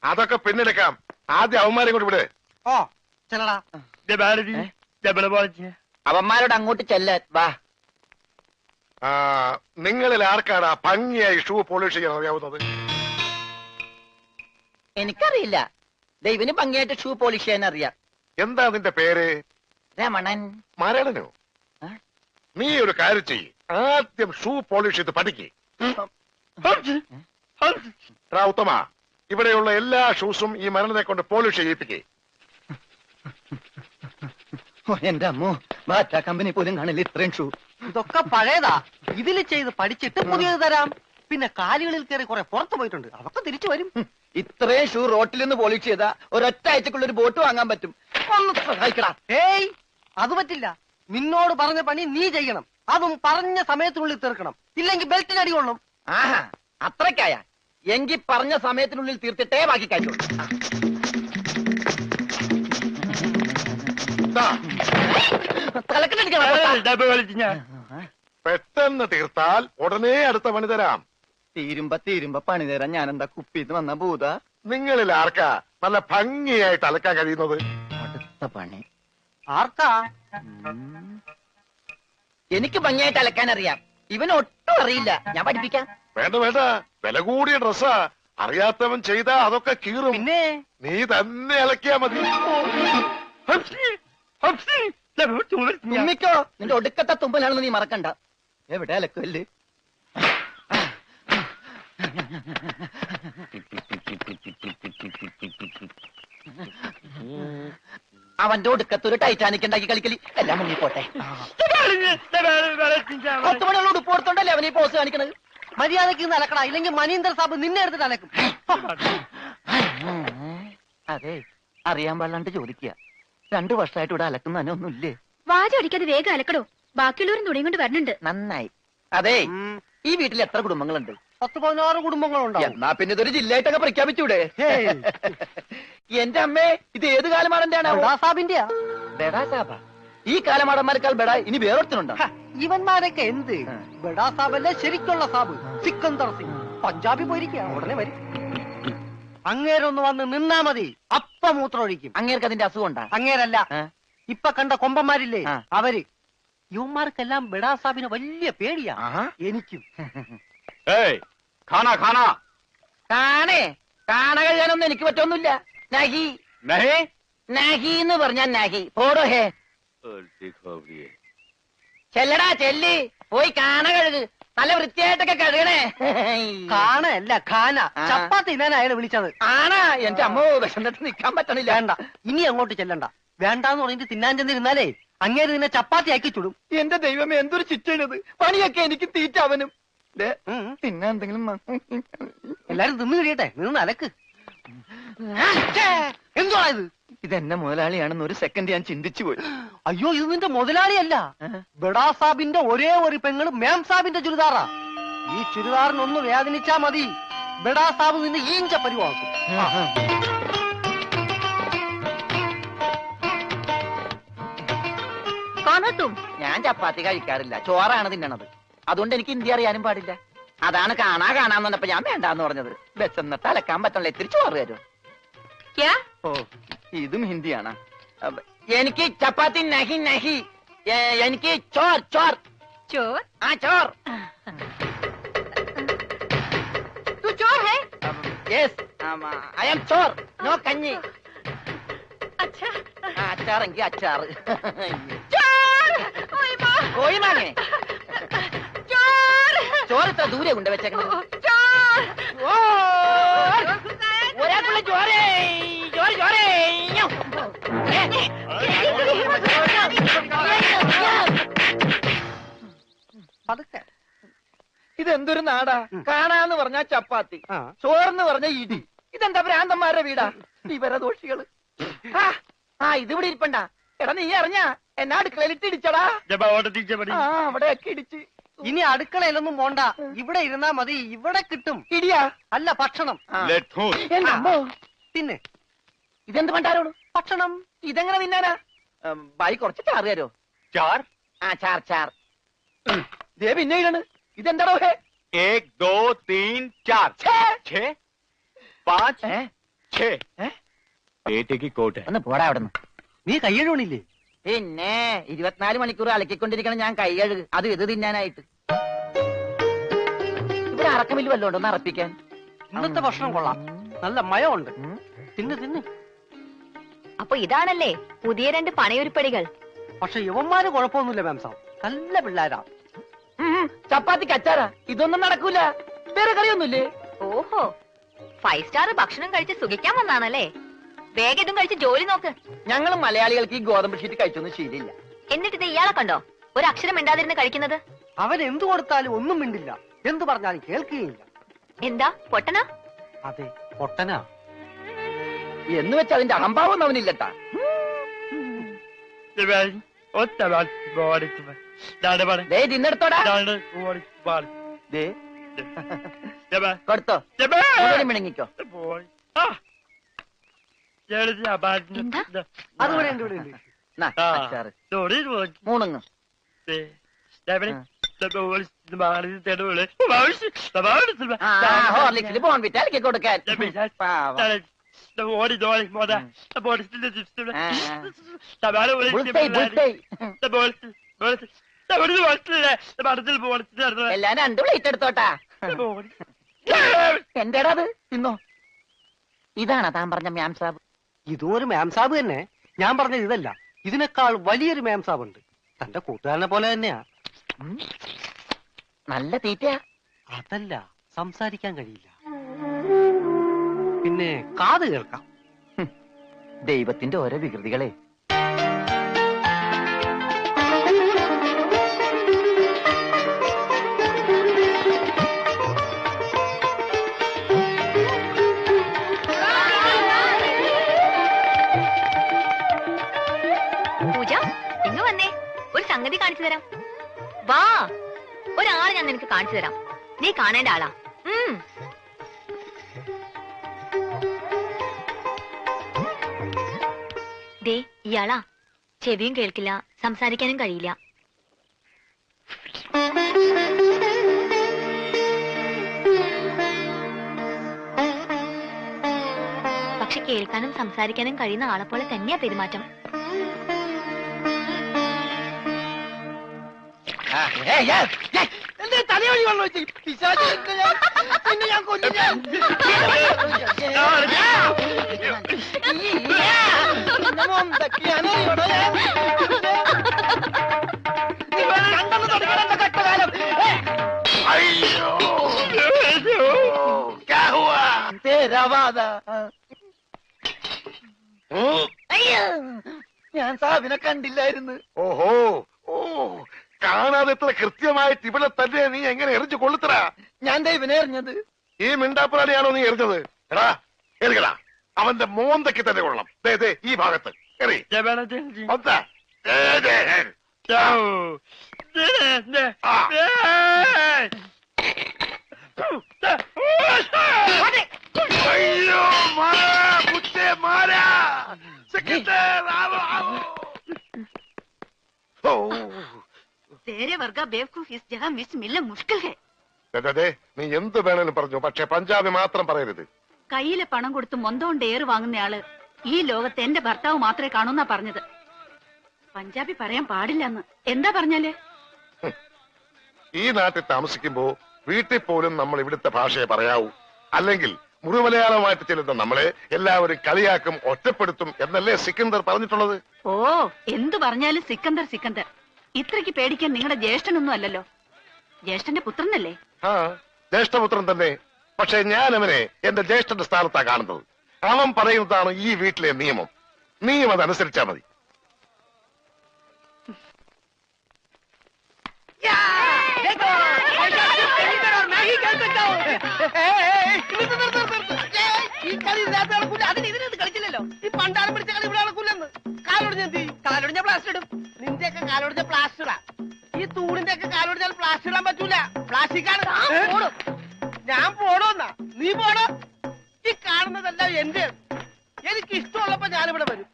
അതൊക്കെ പിന്നെടുക്കാം. ആദ്യം അവന്മാരെ കൊണ്ട് വിട്. ഓ ചെല്ലടാ. അവന്മാരോട് അങ്ങോട്ട് ചെല്ലാൻ വാ. നിങ്ങളിൽ ആർക്കാണ് ഭംഗിയായി ഷൂ പോളിഷ് ചെയ്യാൻ അറിയാവുന്നത്? എനിക്കറിയില്ല. ദൈവന് ഭംഗിയായിട്ട് ഷൂ പോളിഷ് ചെയ്യാൻ അറിയാം. എന്താ നിന്റെ പേര്? രമണൻ. മരണനോ? നീ ഒരു കാര്യം ചെയ്യ്, ആദ്യം ഷൂ പോളിഷ് ചെയ്ത് പഠിക്കേ. ഉത്തമ, ഇവിടെയുള്ള എല്ലാ ഷൂസും ഈ മരണനെ കൊണ്ട് പോളിഷ് ചെയ്യിപ്പിക്കേ. എന്റെ അമ്മോ, ബാറ്റ കമ്പനി പോലും കാണില്ല ഇത്രയും ഷൂ. ഇതൊക്കെ പഴയതാ. ഇതിൽ ചെയ്ത് പഠിച്ചിട്ട് പുതിയത് തരാം. പിന്നെ കാലുകളിൽ കയറി കുറെ പുറത്തു പോയിട്ടുണ്ട്, അതൊക്കെ തിരിച്ചു വരും. ഇത്രയും ഷൂ റോട്ടിൽ നിന്ന് പോളിഷ് ചെയ്താ ഒരൊറ്റ ആഴ്ചക്കുള്ള ഒരു ബോട്ട് വാങ്ങാൻ പറ്റും. ഒന്ന് സഹായിക്കടാ. ഏയ്, അത് പറ്റില്ല. നിന്നോട് പറഞ്ഞ പണി നീ ചെയ്യണം. അതും പറഞ്ഞ സമയത്തിനുള്ളിൽ തീർക്കണം, ഇല്ലെങ്കിൽ ബെൽറ്റിന് അടി കൊള്ളും. ആഹാ, അത്രക്കായ എങ്കിൽ പറഞ്ഞ സമയത്തിനുള്ളിൽ തീർത്തിട്ടേ ബാക്കി കഴിയുള്ളൂ. പെട്ടെന്ന് തീർത്താൽ ഉടനെ അടുത്ത പണി തരാം. തീരുമ്പ പണി തരാൻ ഞാനെന്താ കുപ്പിന്ന് വന്ന ഭൂത? നിങ്ങളിൽ ആർക്കാ നല്ല ഭംഗിയായിട്ട് അലക്കാൻ കഴിയുന്നത്? അടുത്ത പണി ആർക്കാ? എനിക്ക് ഭംഗിയായിട്ട് അലക്കാൻ അറിയാം, ഇവന് ഒട്ടും അറിയില്ല. ഞാൻ പഠിപ്പിക്കാം. വേണ്ട വേണ്ട, വില കൂടിയ ഡ്രസ്സാ. അറിയാത്തവൻ ചെയ്താ അതൊക്കെ കീറും. പിന്നെ നീ തന്നെ അലക്കിയാ മതി. തുമ്മിക്കോ, നിന്റെ ഒടുക്കത്തെ തുമ്പലാണെന്ന് നീ മറക്കണ്ട. എവിടെ അലക്കല്ലേ? അവന്റെ ഒടുക്കത്തൊരു ടൈറ്റാനിക് ഉണ്ടാക്കി കളിക്കലി. എല്ലാം മുങ്ങിപ്പോട്ടെ. 10 മണിയുള്ള ഉടുപ്പ് കൊടുത്തോണ്ടല്ലേ അവനീ പോസ് കാണിക്കണത്. മര്യാദക്ക് ഇന്ന് അലക്കടാ, ഇല്ലെങ്കിൽ മനീന്ദർ സാബ് നിന്നെ എടുത്തിട്ട് അലക്കും. അതെ, അറിയാൻ പാടില്ലാണ്ട് ചോദിക്കുക. 2 വർഷമായിട്ട് ഇവിടെ അലക്കുന്ന തന്നെ ഒന്നുമില്ലേ? വാചടിക്കാതെ വേഗം അലക്കടോ, ബാക്കിയുള്ളവരും തുണിയും കൊണ്ട് വരണുണ്ട്. നന്നായി. അതെ, ഈ വീട്ടിൽ എത്ര കുടുംബങ്ങളുണ്ട്? 10-16 കുടുംബങ്ങളുണ്ടാവും. എന്നാ പിന്നെ ഇതൊരു ജില്ലയായിട്ടൊക്കെ പ്രഖ്യാപിച്ചൂടെ? എന്റെ അമ്മേ, ഇത് ഏത് കാലമാടന്റെയാണ്? സാബിന്റെയാ. ബെഡാ സാബ. ഈ കാലമാടന്മാരെക്കാൾ ബെഡാ ഇനി വേറൊരുത്തനുണ്ടോ? ഇവന്മാരൊക്കെ എന്ത്? ബഡാ സാബല്ലേ ശരിക്കുള്ള സാബ്, സിക്കന്ദർ സിംഗ്. പഞ്ചാബി പോയിരിക്കുക, ഉടനെ വരും. അങ്ങേരൊന്ന് വന്ന് നിന്നാ മതി, അപ്പ മൂത്രം ഒഴിക്കും. അങ്ങേർക്ക് അതിന്റെ അസുഖം ഉണ്ടാ? അങ്ങേരല്ല, ഇപ്പൊ കണ്ട കൊമ്പന്മാരില്ലേ അവര്. യുവന്മാർക്കെല്ലാം ബഡാ സാബിന് വലിയ പേടിയാ. എനിക്കും. കാണേ, കാണ കഴിയാനൊന്നും എനിക്ക് പറ്റൊന്നുമില്ല. നഹി നഹി എന്ന് പറഞ്ഞാൽ നഹി. പോടോ ഹേ. ചെല്ലടാ ചെല്ലി, പോയി കാണ കഴുക്. നല്ല വൃത്തിയായിട്ടൊക്കെ കഴുകണേ. കാണല്ല ഖാന. ചപ്പാത്തി ഞാൻ അയാളെ വിളിച്ചത്. ആണാ? എന്റെ അമ്മോ, വിശന്നിട്ട് നിക്കാൻ പറ്റണില്ല. വേണ്ട, ഇനി അങ്ങോട്ട് ചെല്ലണ്ട. വേണ്ടാന്ന് പറഞ്ഞിട്ട് തിന്നാൻ ചെന്നിരുന്നാലേ അങ്ങേര് നിന്നെ ചപ്പാത്തി ആക്കി ചുടും. എന്റെ ദൈവമേ, എന്തൊരു ചിറ്റണത്. പണിയൊക്കെ എനിക്ക് തീറ്റ അവനും. തിന്നാ എന്തെങ്കിലും എല്ലാരും തിന്നു കഴിയട്ടെ, നിന്ന് അലക്ക്. എന്തുവാ ഇത്? ഇതെന്നെ മുതലാളിയാണെന്ന് ഒരു സെക്കൻഡ് ഞാൻ ചിന്തിച്ചു പോയി. അയ്യോ, ഇത് നിന്റെ മുതലാളിയല്ല, ബഡാ സാബിന്റെ ഒരേ ഒരു പെങ്ങള് മേം സാബിന്റെ ചുരിദാറാ. ഈ ചുരിദാറിനൊന്ന് വേദനിച്ചാ മതി, ബഡാ സാബ് നിന്നെ ഈഞ്ച പരിവാക്കും. ഞാൻ ചപ്പാത്തി കഴിക്കാറില്ല, ചോറാണ് തിന്നണത്. അതുകൊണ്ട് എനിക്ക് ഹിന്ദി അറിയാനും പാടില്ല. അതാണ് കാണാന്ന് പറഞ്ഞപ്പോ ഞാൻ വേണ്ടാന്ന് പറഞ്ഞത്. ബസ്സെന്നിട്ട് അലക്കാൻ പറ്റണല്ലോ, ഇത്തിരി ചോറ് തരും. ഓ, ഇതും ഹിന്ദിയാണ്. എനിക്ക് ചപ്പാത്തി നഹി നഹി, എനിക്ക് ചോർ ചോർ ചോർ. ആ ചോർ. तू चोर है? Yes, I am Chor. No കഞ്ഞി. अच्छा, അച്ചാറെങ്കിൽ അച്ചാറ്. चोर. ओए माँ. കോഴി മാങ്ങേ. चोर. ചോറ് ഇത്ര ദൂരെ കൊണ്ട് വെച്ചേക്കണം. चोर. ഒരാൾക്കുള്ള ചോരേ, ചോറ് ചോരേ. പതുക്കെ. ഇതെന്തൊരു നാടാ? കാണാന്ന് പറഞ്ഞാ ചപ്പാത്തി, ചോറെന്ന് പറഞ്ഞ ഇടി. ഇതെന്താ ഭ്രാന്തന്മാരുടെ വീടാ? വിവരദോഷികള്. ഇതിവിടെ ഇരിപ്പണ്ട. എടാ, നീ അറിഞ്ഞാ എന്നാ അടുക്കളയിലിട്ട് ഇടിച്ചടാ? അവിടെയൊക്കെ ഇടിച്ച്. ഇനി അടുക്കളയിലൊന്നും പോണ്ട, ഇവിടെ ഇരുന്നാ മതി. ഇവിടെ കിട്ടും ഇടിയാ? അല്ല, ഭക്ഷണം. പിന്നെ ഇതെന്ത് പണ്ടാരോട് ഭക്ഷണം? ഇതെങ്ങനെ തിന്നാനാ? ബായി കുറച്ച് ചാറ് തരോ? चार? ആ, ചാർ ചാർ. ദേ പിന്നെ ഇടണ്. ഇതെന്താടോ? 1 2 3 4 6 5 പേറ്റയ്ക്ക് കോട്ട്. ഒന്ന് പോടാ അവിടെ നിന്ന്. നീ കയ്യഴുണില്ലേ? പിന്നെ 24 മണിക്കൂർ അലക്കിക്കൊണ്ടിരിക്കണം ഞാൻ കൈകഴുകു, അത് ഇത് തിന്നാനായിട്ട്. ഇവിടെ അറക്കമില്ല വല്ലോണ്ട് ഒന്ന് അറപ്പിക്കാൻ. ഇന്നത്തെ ഭക്ഷണം കൊള്ളാം, നല്ല മയമുണ്ട്. തിന്ന് തിന്ന്. അപ്പൊ ഇതാണല്ലേ പുതിയ 2 പണയൊരുപ്പടികൾ. പക്ഷെ യുവന്മാര് കുഴപ്പമൊന്നുമില്ല മാം സാബ്, നല്ല പിള്ളേരാ. ചപ്പാത്തിക്ക് അച്ചാറാ, ഇതൊന്നും നടക്കൂല. വേറെ കറിയൊന്നുമില്ലേ? ഓഹോ, 5 സ്റ്റാർ ഭക്ഷണം കഴിച്ച് സുഖിക്കാൻ വന്നാണല്ലേ? വേഗം ഇതും കഴിച്ച് ജോലി നോക്ക്. ഞങ്ങൾ മലയാളികൾക്ക് ഈ ഗോതമ്പ് ഷീറ്റ് കഴിച്ചൊന്നും ശീലില്ല. എന്നിട്ട് ഇത് ഇയാളെ കണ്ടോ ഒരു അക്ഷരം മിണ്ടാതിരുന്ന് കഴിക്കുന്നത്? അവൻ എന്തു കൊടുത്താലും ഒന്നും മിണ്ടില്ല, എന്തു പറഞ്ഞാലും കേൾക്കുകയില്ല. എന്താ പൊട്ടനാ? അതെ, പൊട്ടനാ. എന്ന് വെച്ച് അതിന്റെ അഹംഭാവം അവനില്ലട്ടാ. തിന്നെടുത്തോടാ. ദേ, കൊടുത്തോ, മിണങ്ങിക്കോ. എന്താ? അതുകൂടെ ഉണ്ട്, ഇവിടെ ഉണ്ട്. നാ, അച്ചാറ്. മൂണുങ്ങ്. ഹോർലിക്സിൽ ബോൺവിറ്റ അലക്കി കൊടുക്കാൻ. പാവം. എല്ലാം 2 പ്ലേറ്റ് എടുത്തോട്ടാ. എന്റേടാ അത്, തിന്നോ. ഇതാണോ താൻ പറഞ്ഞ മാം സാബ്? ഇതും ഒരു മാം സാബ് തന്നെ. ഞാൻ പറഞ്ഞത് ഇതല്ല, ഇതിനേക്കാൾ വലിയൊരു മാം സാബ് ഉണ്ട്. തന്റെ കൂട്ടുകാരനെ പോലെ തന്നെയാ. നല്ല തീറ്റയാ. അതല്ല, സംസാരിക്കാൻ കഴിയില്ല, പിന്നെ കാത് കേൾക്കാം. ദൈവത്തിന്റെ ഓരോ വികൃതികളെ. പൂജ, ഇങ്ങ് വന്നേ, ഒരു സംഗതി കാണിച്ചു തരാം. വാ, ഒരാളെ ഞാൻ നിനക്ക് കാണിച്ചു തരാം. നീ കാണേണ്ട ആളാ. ദേ ഇയാളാ. ചെവിയും കേൾക്കില്ല, സംസാരിക്കാനും കഴിയില്ല. പക്ഷെ കേൾക്കാനും സംസാരിക്കാനും കഴിയുന്ന ആളെ പോലെ തന്നെയാ പെരുമാറ്റം. തലയോടി വെള്ളം വെച്ച് ഞാൻ സാബിനെ കണ്ടില്ലായിരുന്നു. ഓഹോ, ഓ, കാണാതെ എത്ര കൃത്യമായിട്ട് ഇവിടെ തന്നെ നീ എങ്ങനെ എറിഞ്ഞു കൊള്ളുത്തരാ? ഞാൻ ദൈവനെ എറിഞ്ഞത്. ഈ മിണ്ടാപ്പുറാണിയാണോ നീ എറിഞ്ഞത്? എടാ എറിയടാ, അവന്റെ മോന്തയ്ക്ക് തന്നെ കൊള്ളണം. ദേ ദേ ഈ ഭാഗത്ത് എറി. ഒന്ന്, ദേ, ദേ. അയ്യോ, മാറാ, കുത്തേ മാറാ. സെക്രട്ടറി, ആവോ, ആവോ. ഓ, तेरे वर्गा बेवकूफ इस जगह मिस मिलना मुश्किल है. നീ എന്ത് വേണേലും പറഞ്ഞു, പക്ഷെ പഞ്ചാബി മാത്രം പറയരുത്. കയ്യിലെ പണം കൊടുത്ത് മൊന്തോണ്ട് ഏറ് വാങ്ങുന്നയാള് ഈ ലോകത്ത് എന്റെ ഭർത്താവ് മാത്രമേ കാണൂന്നാ പറഞ്ഞത്. പഞ്ചാബി പറയാൻ പാടില്ലെന്ന്. എന്താ പറഞ്ഞാല്? ഈ നാട്ടിൽ താമസിക്കുമ്പോ വീട്ടിൽ പോലും നമ്മൾ ഇവിടുത്തെ ഭാഷയെ പറയാവൂ. അല്ലെങ്കിൽ മുഴുമലയാളമായിട്ട് ചെല്ലുന്ന നമ്മളെ എല്ലാവരും കളിയാക്കും, ഒറ്റപ്പെടുത്തും എന്നല്ലേ സിക്കന്ദർ പറഞ്ഞിട്ടുള്ളത്? ഓ, എന്തു പറഞ്ഞാലും സിക്കന്ദർ സിക്കന്ദർ. ഇത്രയ്ക്ക് പേടിക്കാൻ നിങ്ങളുടെ ജ്യേഷ്ഠനൊന്നും അല്ലല്ലോ. ജ്യേഷ്ഠന്റെ പുത്രനല്ലേ? ആ, ജ്യേഷ്ഠപുത്രൻ തന്നെ. പക്ഷെ ഞാൻ അവനെ എന്റെ ജ്യേഷ്ഠന്റെ സ്ഥാനത്താ കാണുന്നത്. അവൻ പറയുന്നതാണ് ഈ വീട്ടിലെ നിയമം. നീയും അതനുസരിച്ചാ മതി. കളിച്ചില്ലല്ലോ, ഈ പണ്ടാരം പിടിച്ച കളി ഇവിടെ നടക്കൂലെന്ന്. കാലൊടിഞ്ഞ പ്ലാസ്റ്റർ ഇടും. നിന്റെയൊക്കെ കാലൊടിഞ്ഞ പ്ലാസ്റ്ററാ. ഈ തൂണിന്റെ ഒക്കെ കാലൊടിഞ്ഞാൽ പ്ലാസ്റ്റർ ഇടാൻ പറ്റൂല, പ്ലാസ്റ്റിക്കാണ്. ഞാൻ പോണോന്നാ? നീ പോണോ? ഈ കാണുന്നതെല്ലാം എന്റെ. എനിക്ക് ഇഷ്ടമുള്ളപ്പോ ഞാനിവിടെ വരും.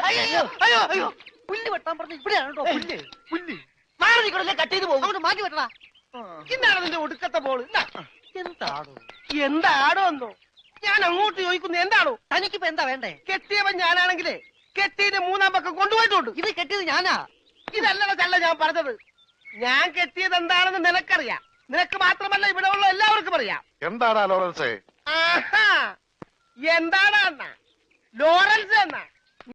അയ്യോ അയ്യോ അയ്യോ, പുല്ല് വെട്ടാൻ പറഞ്ഞു. ഇവിടെയാണ് കേട്ടോ പുല്ല്. പുല്ല് മാറി നിൽക്കണല്ലേ, കട്ട് ചെയ്ത് പോകും. അങ്ങോട്ട് മാറ്റി വെട്ടടാ. ഇന്നാണ് നിന്റെ ഒടുക്കത്തെ ബോള്. എന്താടോ എന്താടോ എന്നോ ഞാൻ അങ്ങോട്ട് ചോദിക്കുന്നു. എന്താണോ തനിക്കിപ്പോ എന്താ വേണ്ടേ? കെട്ടിയവൻ ഞാനാണെങ്കിലേ കെട്ടിയത് മൂന്നാം പക്കം കൊണ്ടുപോയിട്ടുണ്ട്. ഇത് കെട്ടിയത് ഞാനാ. ഇതല്ലട ചള്ള ഞാൻ പറഞ്ഞത്. ഞാൻ കെട്ടിയത് എന്താണെന്ന് നിനക്കറിയാം. നിനക്ക് മാത്രമല്ല ഇവിടെ ഉള്ള എല്ലാവർക്കും അറിയാം. എന്താടാ ലോറൻസേ? ആഹാ, എന്താടാ അണ്ണ ലോറൻസ് എന്നാ